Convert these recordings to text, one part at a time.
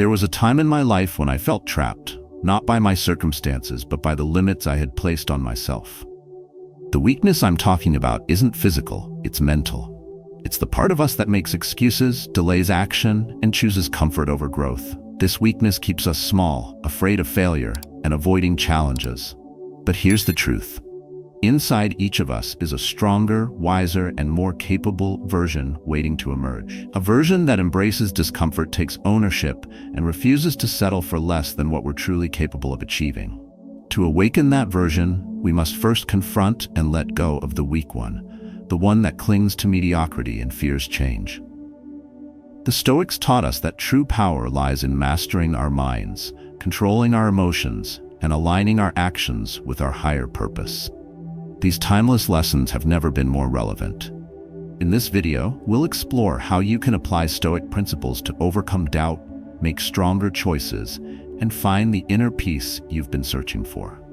There was a time in my life when I felt trapped, not by my circumstances, but by the limits I had placed on myself. The weakness I'm talking about isn't physical, it's mental. It's the part of us that makes excuses, delays action, and chooses comfort over growth. This weakness keeps us small, afraid of failure, and avoiding challenges. But here's the truth. Inside each of us is a stronger, wiser, and more capable version waiting to emerge. A version that embraces discomfort, takes ownership, and refuses to settle for less than what we're truly capable of achieving. To awaken that version, we must first confront and let go of the weak one, the one that clings to mediocrity and fears change. The Stoics taught us that true power lies in mastering our minds, controlling our emotions, and aligning our actions with our higher purpose. These timeless lessons have never been more relevant. In this video, we'll explore how you can apply Stoic principles to overcome doubt, make stronger choices, and find the inner peace you've been searching for.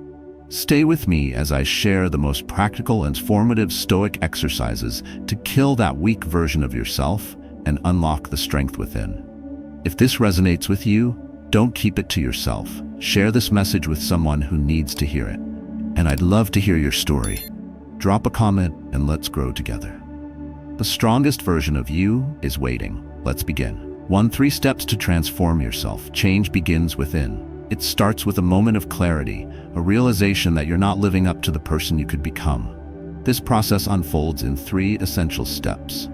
Stay with me as I share the most practical and formative Stoic exercises to kill that weak version of yourself and unlock the strength within. If this resonates with you, don't keep it to yourself. Share this message with someone who needs to hear it. And I'd love to hear your story. Drop a comment and let's grow together. The strongest version of you is waiting. Let's begin. 3 steps to transform yourself. Change begins within. It starts with a moment of clarity, a realization that you're not living up to the person you could become. This process unfolds in 3 essential steps: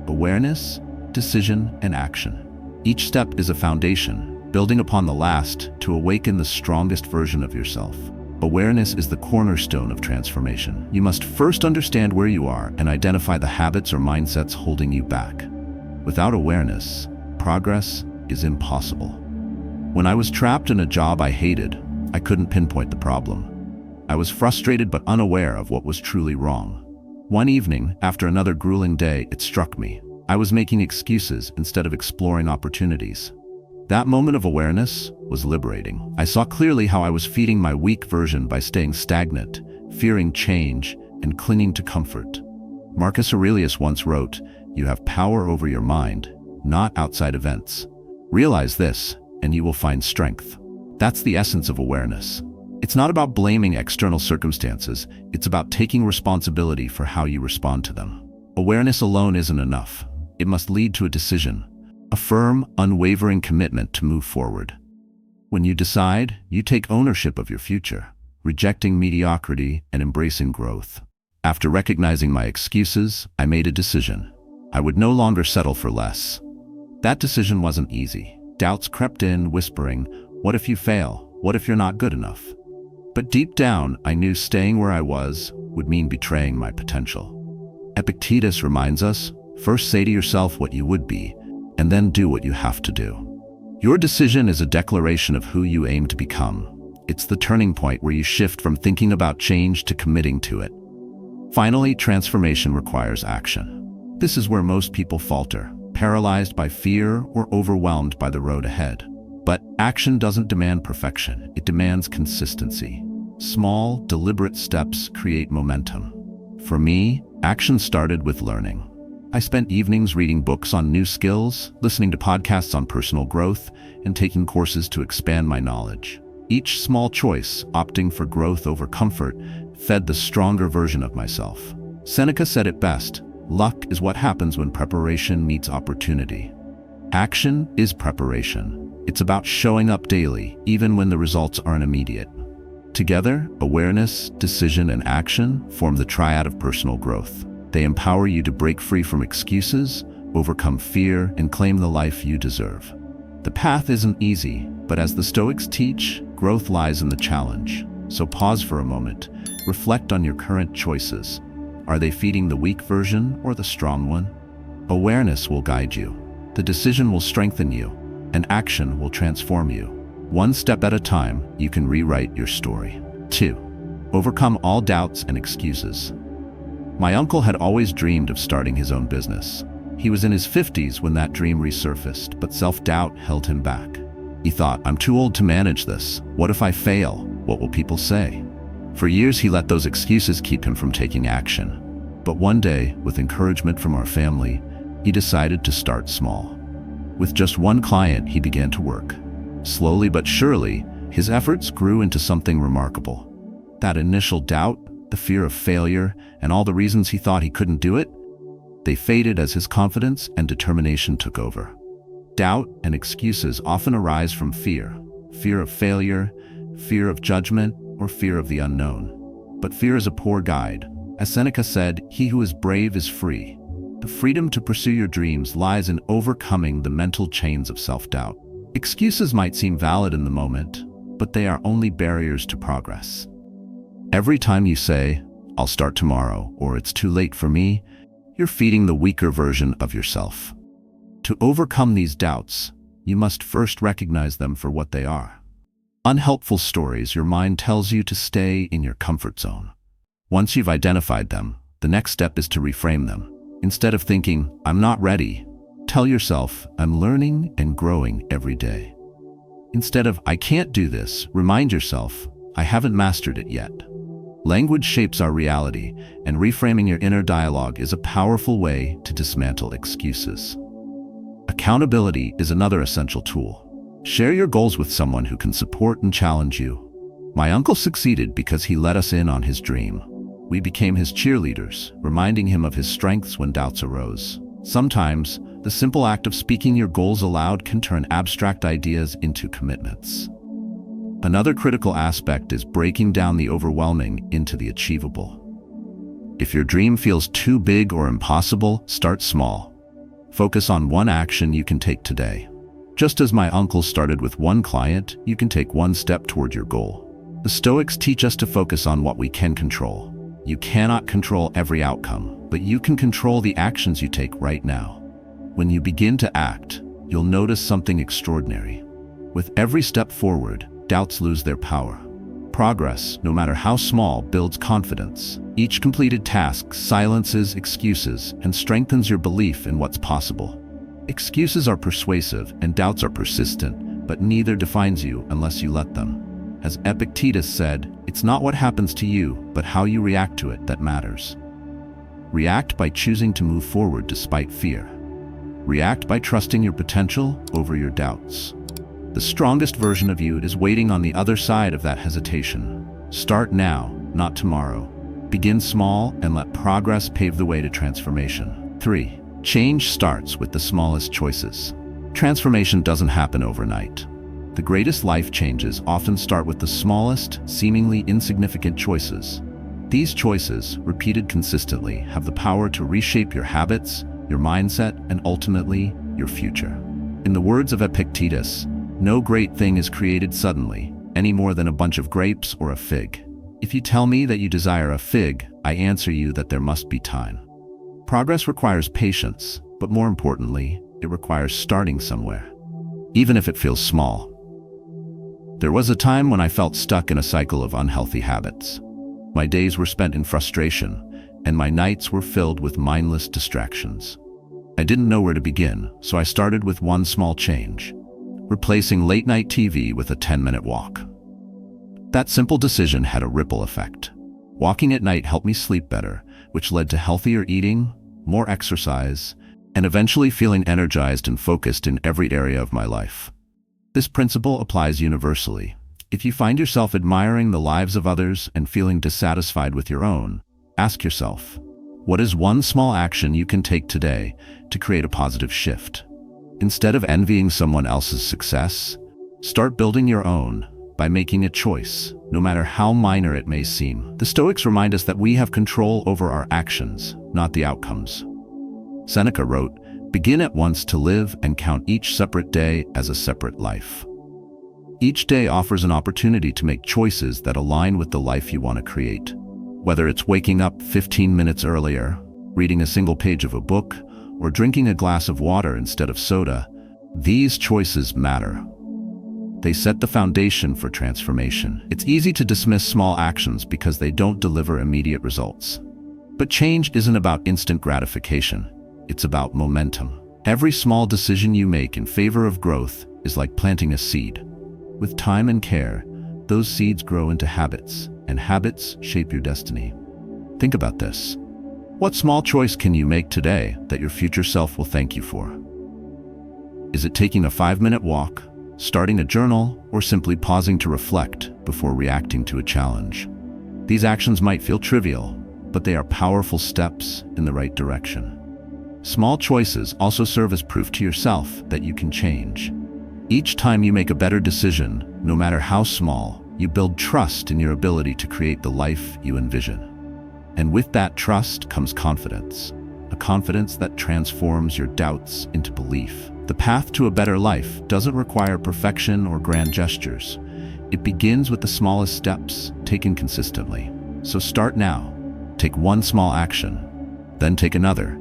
awareness, decision, and action. Each step is a foundation, building upon the last to awaken the strongest version of yourself. Awareness is the cornerstone of transformation. You must first understand where you are and identify the habits or mindsets holding you back. Without awareness, progress is impossible. When I was trapped in a job I hated, I couldn't pinpoint the problem. I was frustrated but unaware of what was truly wrong. One evening, after another grueling day, it struck me. I was making excuses instead of exploring opportunities. That moment of awareness was liberating. I saw clearly how I was feeding my weak version by staying stagnant, fearing change, and clinging to comfort. Marcus Aurelius once wrote, "You have power over your mind, not outside events. Realize this, and you will find strength." That's the essence of awareness. It's not about blaming external circumstances, it's about taking responsibility for how you respond to them. Awareness alone isn't enough. It must lead to a decision. A firm, unwavering commitment to move forward. When you decide, you take ownership of your future, rejecting mediocrity and embracing growth. After recognizing my excuses, I made a decision. I would no longer settle for less. That decision wasn't easy. Doubts crept in, whispering, "What if you fail? What if you're not good enough?" But deep down, I knew staying where I was would mean betraying my potential. Epictetus reminds us, first say to yourself what you would be, and then do what you have to do. Your decision is a declaration of who you aim to become. It's the turning point where you shift from thinking about change to committing to it. Finally, transformation requires action. This is where most people falter, paralyzed by fear or overwhelmed by the road ahead. But action doesn't demand perfection, it demands consistency. Small, deliberate steps create momentum. For me, action started with learning. I spent evenings reading books on new skills, listening to podcasts on personal growth, and taking courses to expand my knowledge. Each small choice, opting for growth over comfort, fed the stronger version of myself. Seneca said it best, "Luck is what happens when preparation meets opportunity." Action is preparation. It's about showing up daily, even when the results aren't immediate. Together, awareness, decision, and action form the triad of personal growth. They empower you to break free from excuses, overcome fear, and claim the life you deserve. The path isn't easy, but as the Stoics teach, growth lies in the challenge. So pause for a moment, reflect on your current choices. Are they feeding the weak version or the strong one? Awareness will guide you. The decision will strengthen you, and action will transform you. One step at a time, you can rewrite your story. 2. Overcome all doubts and excuses. My uncle had always dreamed of starting his own business. He was in his 50s when that dream resurfaced, but self-doubt held him back. He thought, "I'm too old to manage this. What if I fail? What will people say?" For years, he let those excuses keep him from taking action. But one day, with encouragement from our family, he decided to start small. With just one client, he began to work. Slowly but surely, his efforts grew into something remarkable. That initial doubt, the fear of failure, and all the reasons he thought he couldn't do it, they faded as his confidence and determination took over. Doubt and excuses often arise from fear. Fear of failure, fear of judgment, or fear of the unknown. But fear is a poor guide. As Seneca said, "He who is brave is free." The freedom to pursue your dreams lies in overcoming the mental chains of self-doubt. Excuses might seem valid in the moment, but they are only barriers to progress. Every time you say, "I'll start tomorrow," or "It's too late for me," you're feeding the weaker version of yourself. To overcome these doubts, you must first recognize them for what they are. Unhelpful stories your mind tells you to stay in your comfort zone. Once you've identified them, the next step is to reframe them. Instead of thinking, "I'm not ready," tell yourself, "I'm learning and growing every day." Instead of, "I can't do this," remind yourself, "I haven't mastered it yet." Language shapes our reality, and reframing your inner dialogue is a powerful way to dismantle excuses. Accountability is another essential tool. Share your goals with someone who can support and challenge you. My uncle succeeded because he let us in on his dream. We became his cheerleaders, reminding him of his strengths when doubts arose. Sometimes, the simple act of speaking your goals aloud can turn abstract ideas into commitments. Another critical aspect is breaking down the overwhelming into the achievable. If your dream feels too big or impossible, start small. Focus on one action you can take today. Just as my uncle started with one client, you can take one step toward your goal. The Stoics teach us to focus on what we can control. You cannot control every outcome, but you can control the actions you take right now. When you begin to act, you'll notice something extraordinary. With every step forward, doubts lose their power. Progress, no matter how small, builds confidence. Each completed task silences excuses and strengthens your belief in what's possible. Excuses are persuasive and doubts are persistent, but neither defines you unless you let them. As Epictetus said, "It's not what happens to you, but how you react to it that matters." React by choosing to move forward despite fear. React by trusting your potential over your doubts. The strongest version of you is waiting on the other side of that hesitation. Start now, not tomorrow. Begin small and let progress pave the way to transformation. 3. Change starts with the smallest choices. Transformation doesn't happen overnight. The greatest life changes often start with the smallest, seemingly insignificant choices. These choices, repeated consistently, have the power to reshape your habits, your mindset, and ultimately, your future. In the words of Epictetus, "No great thing is created suddenly, any more than a bunch of grapes or a fig. If you tell me that you desire a fig, I answer you that there must be time." Progress requires patience, but more importantly, it requires starting somewhere, even if it feels small. There was a time when I felt stuck in a cycle of unhealthy habits. My days were spent in frustration, and my nights were filled with mindless distractions. I didn't know where to begin, so I started with one small change: replacing late-night TV with a 10-minute walk. That simple decision had a ripple effect. Walking at night helped me sleep better, which led to healthier eating, more exercise, and eventually feeling energized and focused in every area of my life. This principle applies universally. If you find yourself admiring the lives of others and feeling dissatisfied with your own, ask yourself, what is one small action you can take today to create a positive shift? Instead of envying someone else's success, start building your own by making a choice, no matter how minor it may seem. The Stoics remind us that we have control over our actions, not the outcomes. Seneca wrote, "Begin at once to live and count each separate day as a separate life." Each day offers an opportunity to make choices that align with the life you want to create. Whether it's waking up 15 minutes earlier, reading a single page of a book, or drinking a glass of water instead of soda, these choices matter. They set the foundation for transformation. It's easy to dismiss small actions because they don't deliver immediate results. But change isn't about instant gratification. It's about momentum. Every small decision you make in favor of growth is like planting a seed. With time and care, those seeds grow into habits, and habits shape your destiny. Think about this. What small choice can you make today that your future self will thank you for? Is it taking a 5-minute walk, starting a journal, or simply pausing to reflect before reacting to a challenge. These actions might feel trivial, but they are powerful steps in the right direction. Small choices also serve as proof to yourself that you can change. Each time you make a better decision, no matter how small, you build trust in your ability to create the life you envision. And with that trust comes confidence, a confidence that transforms your doubts into belief. The path to a better life doesn't require perfection or grand gestures. It begins with the smallest steps, taken consistently. So start now. Take one small action, then take another.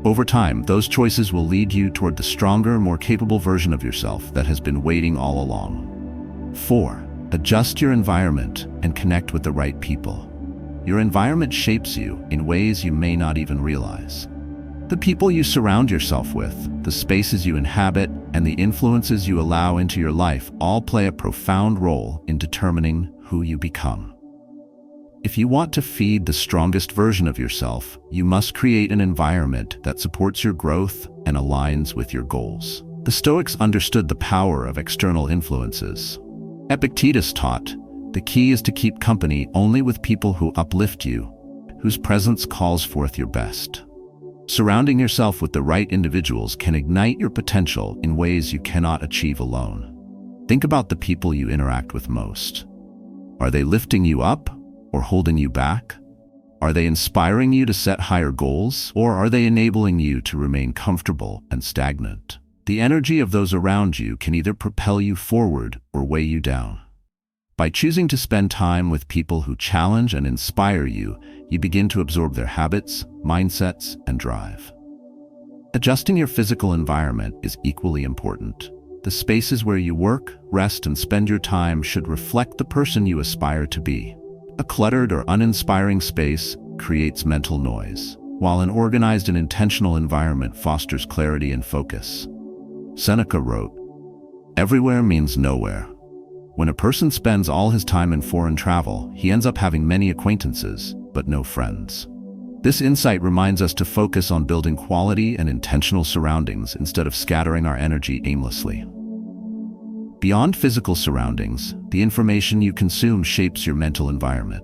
Over time, those choices will lead you toward the stronger, more capable version of yourself that has been waiting all along. 4. Adjust your environment and connect with the right people. Your environment shapes you in ways you may not even realize. The people you surround yourself with, the spaces you inhabit, and the influences you allow into your life all play a profound role in determining who you become. If you want to feed the strongest version of yourself, you must create an environment that supports your growth and aligns with your goals. The Stoics understood the power of external influences. Epictetus taught, the key is to keep company only with people who uplift you, whose presence calls forth your best. Surrounding yourself with the right individuals can ignite your potential in ways you cannot achieve alone. Think about the people you interact with most. Are they lifting you up or holding you back? Are they inspiring you to set higher goals, or are they enabling you to remain comfortable and stagnant? The energy of those around you can either propel you forward or weigh you down. By choosing to spend time with people who challenge and inspire you, you begin to absorb their habits, mindsets, and drive. Adjusting your physical environment is equally important. The spaces where you work, rest, and spend your time should reflect the person you aspire to be. A cluttered or uninspiring space creates mental noise, while an organized and intentional environment fosters clarity and focus. Seneca wrote, "Everywhere means nowhere." When a person spends all his time in foreign travel, he ends up having many acquaintances, but no friends. This insight reminds us to focus on building quality and intentional surroundings instead of scattering our energy aimlessly. Beyond physical surroundings, the information you consume shapes your mental environment.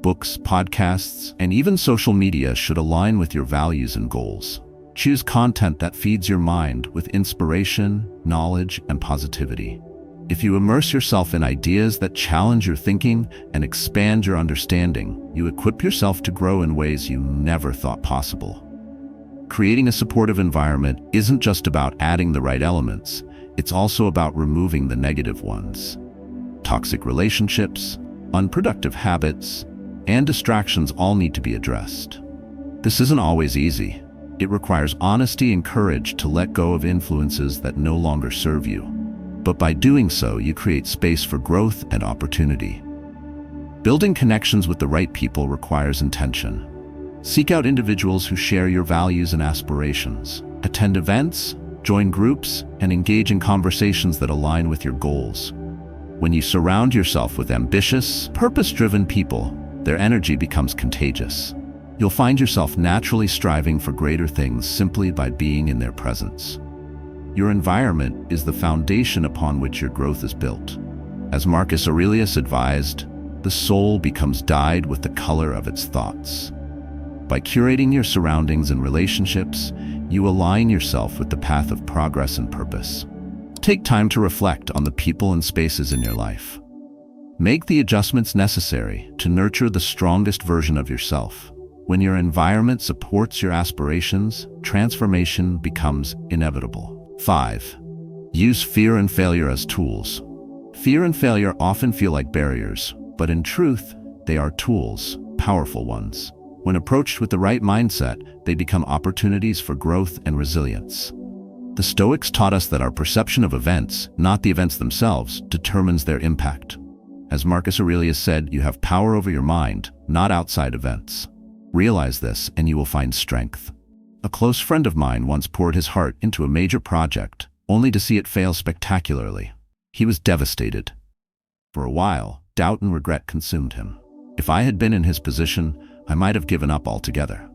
Books, podcasts, and even social media should align with your values and goals. Choose content that feeds your mind with inspiration, knowledge, and positivity. If you immerse yourself in ideas that challenge your thinking and expand your understanding, you equip yourself to grow in ways you never thought possible. Creating a supportive environment isn't just about adding the right elements, it's also about removing the negative ones. Toxic relationships, unproductive habits, and distractions all need to be addressed. This isn't always easy. It requires honesty and courage to let go of influences that no longer serve you. But by doing so, you create space for growth and opportunity. Building connections with the right people requires intention. Seek out individuals who share your values and aspirations. Attend events, join groups, and engage in conversations that align with your goals. When you surround yourself with ambitious, purpose-driven people, their energy becomes contagious. You'll find yourself naturally striving for greater things simply by being in their presence. Your environment is the foundation upon which your growth is built. As Marcus Aurelius advised, the soul becomes dyed with the color of its thoughts. By curating your surroundings and relationships, you align yourself with the path of progress and purpose. Take time to reflect on the people and spaces in your life. Make the adjustments necessary to nurture the strongest version of yourself. When your environment supports your aspirations, transformation becomes inevitable. 5. Use fear and failure as tools. Fear and failure often feel like barriers, but in truth, they are tools, powerful ones. When approached with the right mindset, they become opportunities for growth and resilience. The Stoics taught us that our perception of events, not the events themselves, determines their impact. As Marcus Aurelius said, you have power over your mind, not outside events. Realize this and you will find strength. A close friend of mine once poured his heart into a major project, only to see it fail spectacularly. He was devastated. For a while, doubt and regret consumed him. If I had been in his position, I might have given up altogether.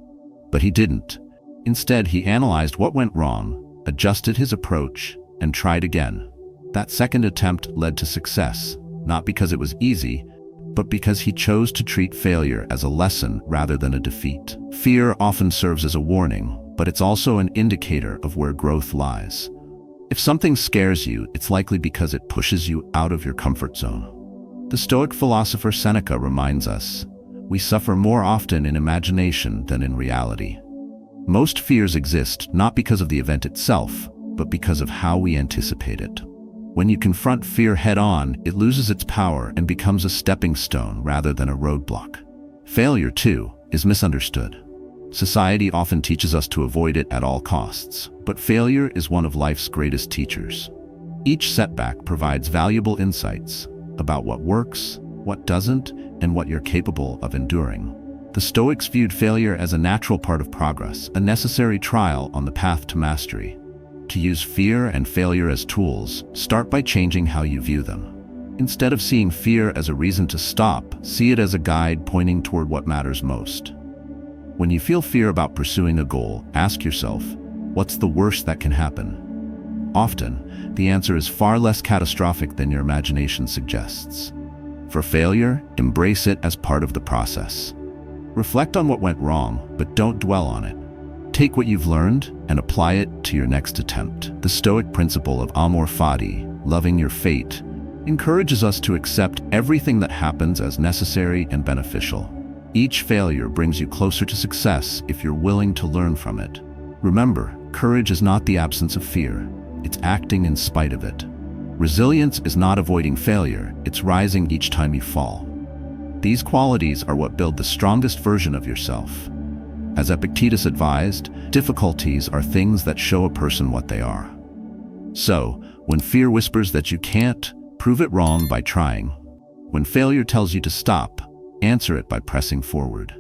But he didn't. Instead, he analyzed what went wrong, adjusted his approach, and tried again. That second attempt led to success, not because it was easy, but because he chose to treat failure as a lesson rather than a defeat. Fear often serves as a warning, but it's also an indicator of where growth lies. If something scares you, it's likely because it pushes you out of your comfort zone. The Stoic philosopher Seneca reminds us, we suffer more often in imagination than in reality. Most fears exist not because of the event itself, but because of how we anticipate it. When you confront fear head-on, it loses its power and becomes a stepping stone rather than a roadblock. Failure, too, is misunderstood. Society often teaches us to avoid it at all costs, but failure is one of life's greatest teachers. Each setback provides valuable insights about what works, what doesn't, and what you're capable of enduring. The Stoics viewed failure as a natural part of progress, a necessary trial on the path to mastery. To use fear and failure as tools, start by changing how you view them. Instead of seeing fear as a reason to stop, see it as a guide pointing toward what matters most. When you feel fear about pursuing a goal, ask yourself, what's the worst that can happen? Often, the answer is far less catastrophic than your imagination suggests. For failure, embrace it as part of the process. Reflect on what went wrong, but don't dwell on it. Take what you've learned and apply it to your next attempt. The Stoic principle of amor fati, loving your fate, encourages us to accept everything that happens as necessary and beneficial. Each failure brings you closer to success if you're willing to learn from it. Remember, courage is not the absence of fear. It's acting in spite of it. Resilience is not avoiding failure, it's rising each time you fall. These qualities are what build the strongest version of yourself. As Epictetus advised, difficulties are things that show a person what they are. So, when fear whispers that you can't, prove it wrong by trying. When failure tells you to stop, answer it by pressing forward.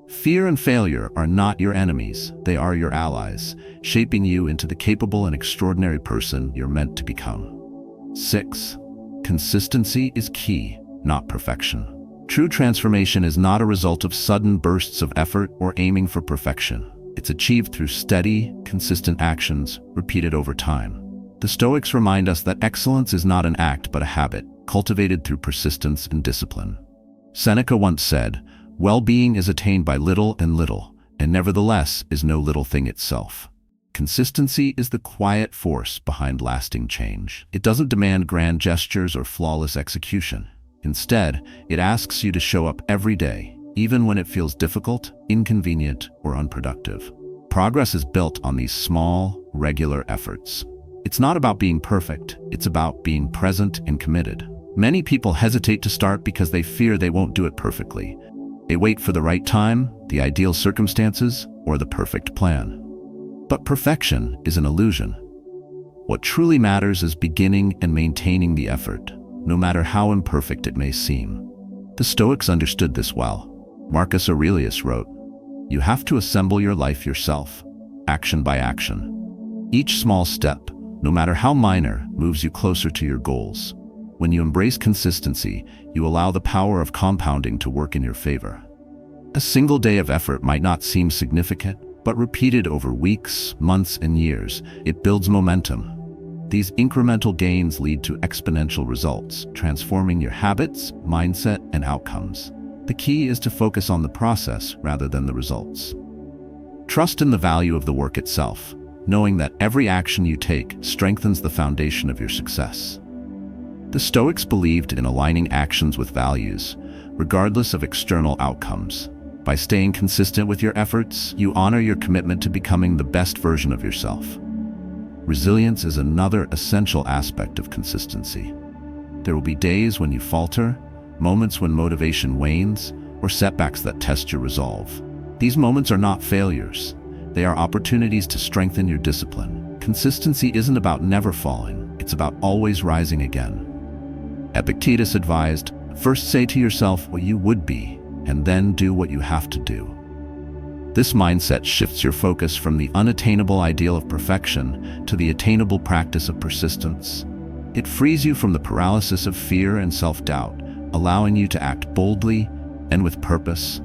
Fear and failure are not your enemies, they are your allies, shaping you into the capable and extraordinary person you're meant to become. 6. Consistency is key, not perfection. True transformation is not a result of sudden bursts of effort or aiming for perfection. It's achieved through steady, consistent actions, repeated over time. The Stoics remind us that excellence is not an act but a habit, cultivated through persistence and discipline. Seneca once said, "Well-being is attained by little and little, and nevertheless is no little thing itself." Consistency is the quiet force behind lasting change. It doesn't demand grand gestures or flawless execution. Instead, it asks you to show up every day, even when it feels difficult, inconvenient, or unproductive. Progress is built on these small, regular efforts. It's not about being perfect, it's about being present and committed. Many people hesitate to start because they fear they won't do it perfectly. They wait for the right time, the ideal circumstances, or the perfect plan. But perfection is an illusion. What truly matters is beginning and maintaining the effort, no matter how imperfect it may seem. The Stoics understood this well. Marcus Aurelius wrote, "You have to assemble your life yourself, action by action. Each small step, no matter how minor, moves you closer to your goals. When you embrace consistency, you allow the power of compounding to work in your favor. A single day of effort might not seem significant, but repeated over weeks, months, and years, it builds momentum. These incremental gains lead to exponential results, transforming your habits, mindset, and outcomes. The key is to focus on the process rather than the results. Trust in the value of the work itself, knowing that every action you take strengthens the foundation of your success. The Stoics believed in aligning actions with values, regardless of external outcomes. By staying consistent with your efforts, you honor your commitment to becoming the best version of yourself. Resilience is another essential aspect of consistency. There will be days when you falter, moments when motivation wanes, or setbacks that test your resolve. These moments are not failures. They are opportunities to strengthen your discipline. Consistency isn't about never falling, it's about always rising again. Epictetus advised, "First say to yourself what you would be, and then do what you have to do." This mindset shifts your focus from the unattainable ideal of perfection to the attainable practice of persistence. It frees you from the paralysis of fear and self-doubt, allowing you to act boldly and with purpose.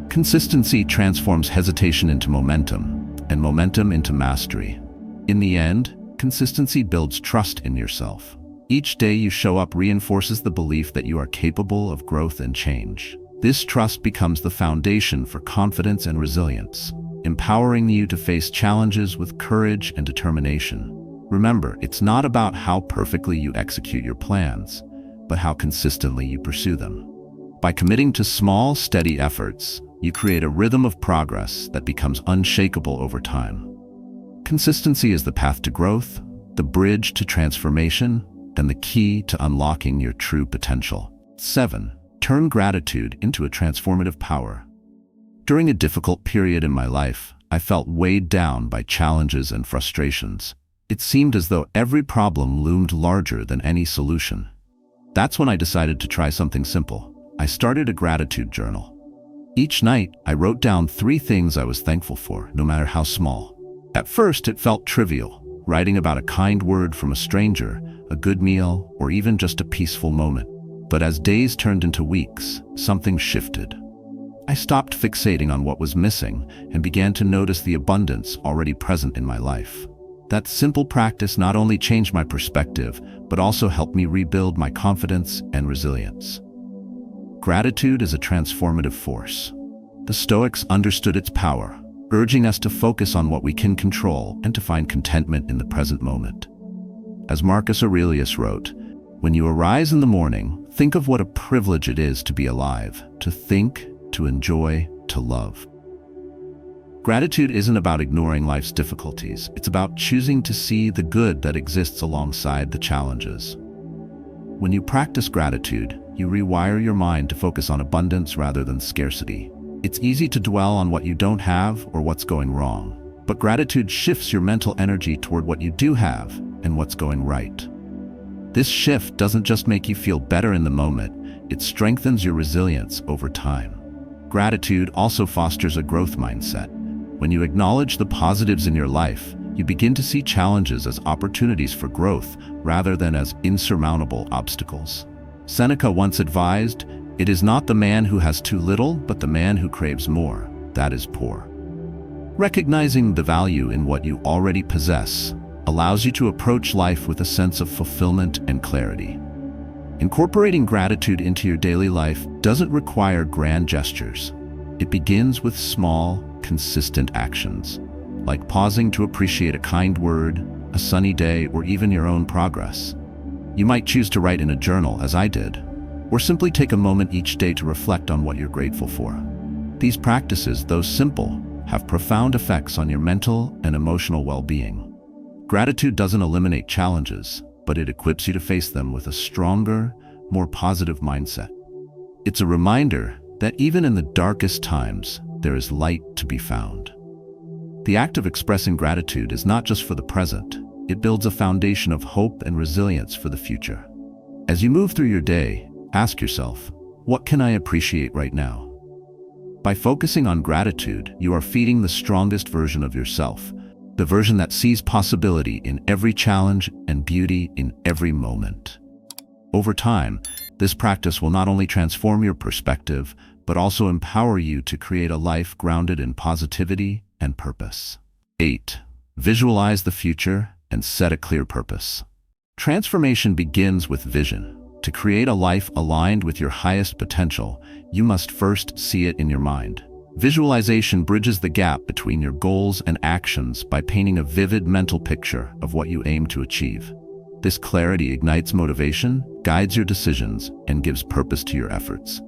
Consistency transforms hesitation into momentum, and momentum into mastery. In the end, consistency builds trust in yourself. Each day you show up reinforces the belief that you are capable of growth and change. This trust becomes the foundation for confidence and resilience, empowering you to face challenges with courage and determination. Remember, it's not about how perfectly you execute your plans, but how consistently you pursue them. By committing to small, steady efforts, you create a rhythm of progress that becomes unshakable over time. Consistency is the path to growth, the bridge to transformation, and the key to unlocking your true potential. 7. Turn gratitude into a transformative power. During a difficult period in my life, I felt weighed down by challenges and frustrations. It seemed as though every problem loomed larger than any solution. That's when I decided to try something simple. I started a gratitude journal. Each night, I wrote down 3 things I was thankful for, no matter how small. At first, it felt trivial, writing about a kind word from a stranger, a good meal, or even just a peaceful moment. But as days turned into weeks, something shifted. I stopped fixating on what was missing and began to notice the abundance already present in my life. That simple practice not only changed my perspective, but also helped me rebuild my confidence and resilience. Gratitude is a transformative force. The Stoics understood its power, urging us to focus on what we can control and to find contentment in the present moment. As Marcus Aurelius wrote, "When you arise in the morning, think of what a privilege it is to be alive, to think, to enjoy, to love." Gratitude isn't about ignoring life's difficulties. It's about choosing to see the good that exists alongside the challenges. When you practice gratitude, you rewire your mind to focus on abundance rather than scarcity. It's easy to dwell on what you don't have or what's going wrong, but gratitude shifts your mental energy toward what you do have and what's going right. This shift doesn't just make you feel better in the moment, it strengthens your resilience over time. Gratitude also fosters a growth mindset. When you acknowledge the positives in your life, you begin to see challenges as opportunities for growth rather than as insurmountable obstacles. Seneca once advised, "It is not the man who has too little, but the man who craves more, that is poor." Recognizing the value in what you already possess allows you to approach life with a sense of fulfillment and clarity. Incorporating gratitude into your daily life doesn't require grand gestures. It begins with small, consistent actions, like pausing to appreciate a kind word, a sunny day, or even your own progress. You might choose to write in a journal, as I did, or simply take a moment each day to reflect on what you're grateful for. These practices, though simple, have profound effects on your mental and emotional well-being. Gratitude doesn't eliminate challenges, but it equips you to face them with a stronger, more positive mindset. It's a reminder that even in the darkest times, there is light to be found. The act of expressing gratitude is not just for the present, it builds a foundation of hope and resilience for the future. As you move through your day, ask yourself, what can I appreciate right now? By focusing on gratitude, you are feeding the strongest version of yourself, the version that sees possibility in every challenge and beauty in every moment. Over time, this practice will not only transform your perspective, but also empower you to create a life grounded in positivity and purpose. 8. Visualize the future and set a clear purpose. Transformation begins with vision. To create a life aligned with your highest potential, you must first see it in your mind. Visualization bridges the gap between your goals and actions by painting a vivid mental picture of what you aim to achieve. This clarity ignites motivation, guides your decisions, and gives purpose to your efforts.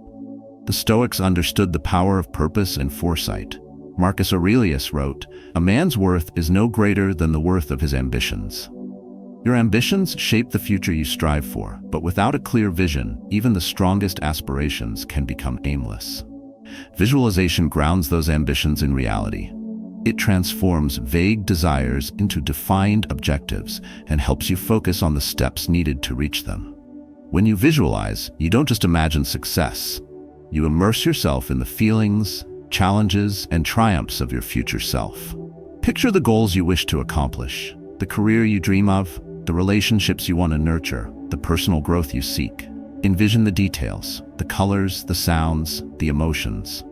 The Stoics understood the power of purpose and foresight. Marcus Aurelius wrote, "A man's worth is no greater than the worth of his ambitions." Your ambitions shape the future you strive for, but without a clear vision, even the strongest aspirations can become aimless. Visualization grounds those ambitions in reality. It transforms vague desires into defined objectives and helps you focus on the steps needed to reach them. When you visualize, you don't just imagine success. You immerse yourself in the feelings, challenges, and triumphs of your future self. Picture the goals you wish to accomplish, the career you dream of, the relationships you want to nurture, the personal growth you seek. Envision the details, the colors, the sounds, the emotions.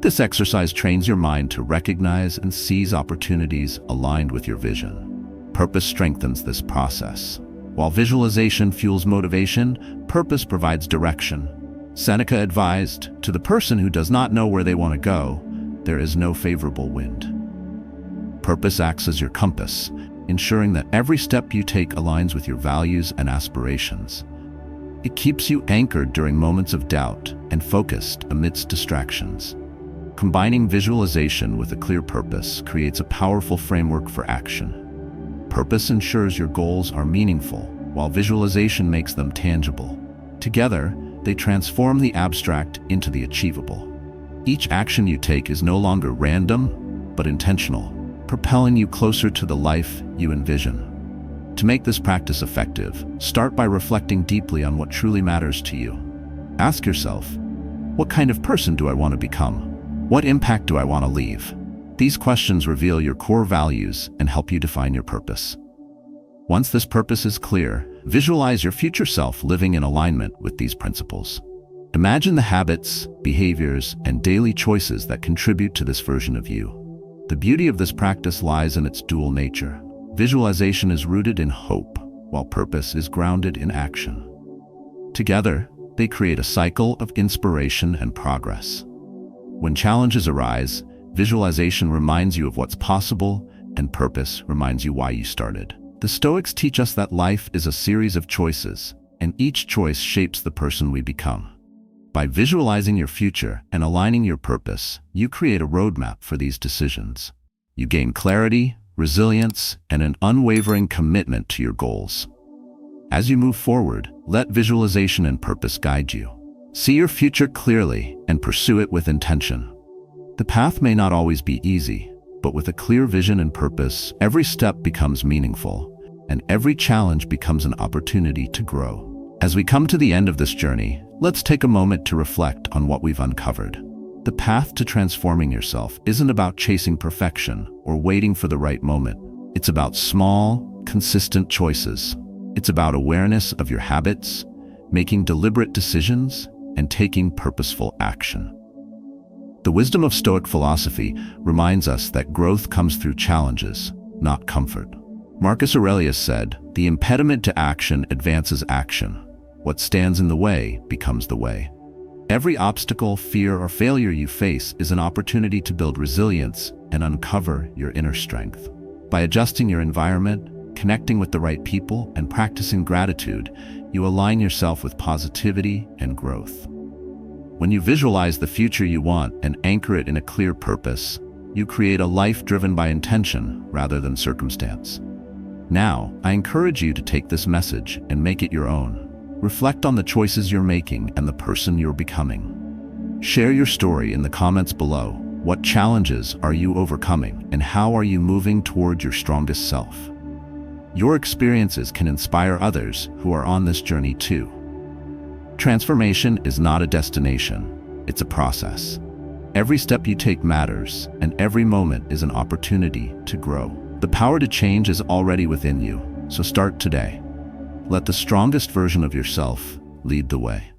This exercise trains your mind to recognize and seize opportunities aligned with your vision. Purpose strengthens this process. While visualization fuels motivation, purpose provides direction. Seneca advised, "To the person who does not know where they want to go, there is no favorable wind." Purpose acts as your compass, ensuring that every step you take aligns with your values and aspirations. It keeps you anchored during moments of doubt and focused amidst distractions. Combining visualization with a clear purpose creates a powerful framework for action. Purpose ensures your goals are meaningful, while visualization makes them tangible. Together, they transform the abstract into the achievable. Each action you take is no longer random, but intentional, propelling you closer to the life you envision. To make this practice effective, start by reflecting deeply on what truly matters to you. Ask yourself, what kind of person do I want to become? What impact do I want to leave? These questions reveal your core values and help you define your purpose. Once this purpose is clear, visualize your future self living in alignment with these principles. Imagine the habits, behaviors, and daily choices that contribute to this version of you. The beauty of this practice lies in its dual nature. Visualization is rooted in hope, while purpose is grounded in action. Together, they create a cycle of inspiration and progress. When challenges arise, visualization reminds you of what's possible, and purpose reminds you why you started. The Stoics teach us that life is a series of choices, and each choice shapes the person we become. By visualizing your future and aligning your purpose, you create a roadmap for these decisions. You gain clarity, resilience, and an unwavering commitment to your goals. As you move forward, let visualization and purpose guide you. See your future clearly and pursue it with intention. The path may not always be easy, but with a clear vision and purpose, every step becomes meaningful, and every challenge becomes an opportunity to grow. As we come to the end of this journey, let's take a moment to reflect on what we've uncovered. The path to transforming yourself isn't about chasing perfection or waiting for the right moment. It's about small, consistent choices. It's about awareness of your habits, making deliberate decisions, and taking purposeful action. The wisdom of Stoic philosophy reminds us that growth comes through challenges, not comfort. Marcus Aurelius said, "The impediment to action advances action. What stands in the way becomes the way." Every obstacle, fear, or failure you face is an opportunity to build resilience and uncover your inner strength. By adjusting your environment, connecting with the right people, and practicing gratitude, you align yourself with positivity and growth. When you visualize the future you want and anchor it in a clear purpose, you create a life driven by intention rather than circumstance. Now, I encourage you to take this message and make it your own. Reflect on the choices you're making and the person you're becoming. Share your story in the comments below. What challenges are you overcoming, and how are you moving toward your strongest self? Your experiences can inspire others who are on this journey too. Transformation is not a destination, it's a process. Every step you take matters, and every moment is an opportunity to grow. The power to change is already within you, so start today. Let the strongest version of yourself lead the way.